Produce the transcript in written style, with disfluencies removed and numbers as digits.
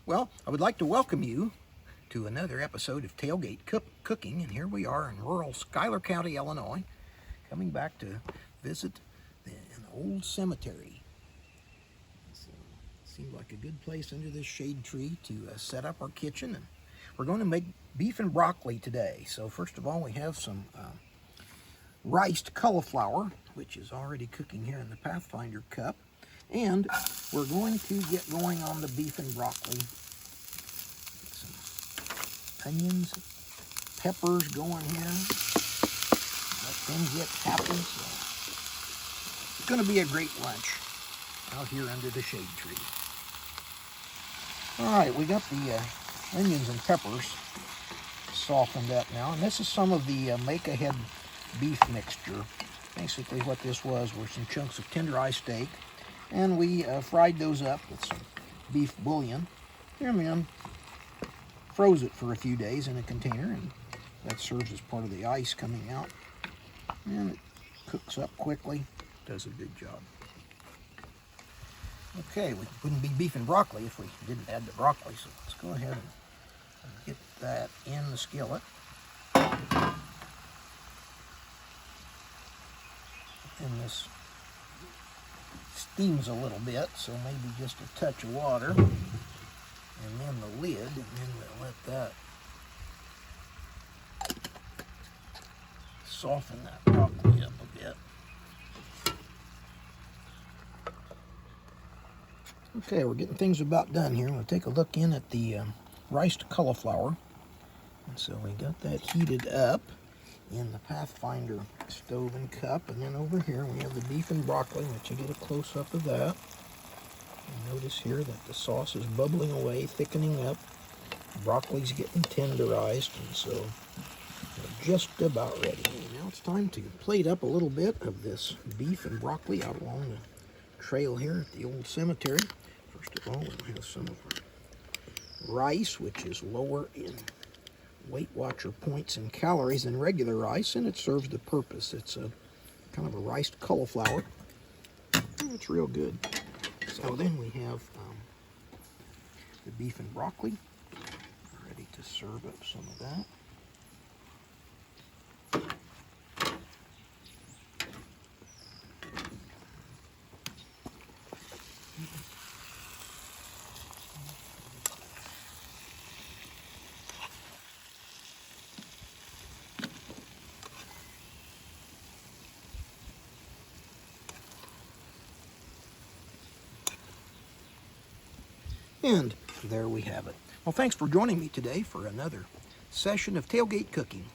Well, I would like to welcome you to another episode of Tailgate Cooking, and here we are in rural Schuyler County, Illinois, coming back to visit an old cemetery. So, seemed like a good place under this shade tree to set up our kitchen, and we're going to make beef and broccoli today. So first of all, we have some riced cauliflower, which is already cooking here in the Pathfinder cup. And we're going to get going on the beef and broccoli. Get some onions, peppers going here. Let them get happy. So it's going to be a great lunch out here under the shade tree. All right, we got the onions and peppers softened up now. And this is some of the make-ahead beef mixture. Basically what this was were some chunks of tenderized steak. And we fried those up with some beef bouillon, and then froze it for a few days in a container, and that serves as part of the ice coming out. And it cooks up quickly, does a good job. Okay, we wouldn't be beef and broccoli if we didn't add the broccoli, so let's go ahead and get that in the skillet. And this steams a little bit, so maybe just a touch of water, and then the lid, and then we'll let that soften that broccoli up a bit. Okay, we're getting things about done here. We'll take a look in at the riced cauliflower. And so we got that heated up in the Pathfinder stove and cup, and then over here we have the beef and broccoli. Let you get a close-up of that. And notice here that the sauce is bubbling away, thickening up. The broccoli's getting tenderized, and so we're just about ready. Now it's time to plate up a little bit of this beef and broccoli out along the trail here at the old cemetery. First of all, we'll have some of our rice, which is lower in Weight Watcher points and calories than regular rice, and it serves the purpose. It's a kind of a riced cauliflower. It's real good. So then we have the beef and broccoli. Ready to serve up some of that. And there we have it. Well, thanks for joining me today for another session of Tailgate Cooking.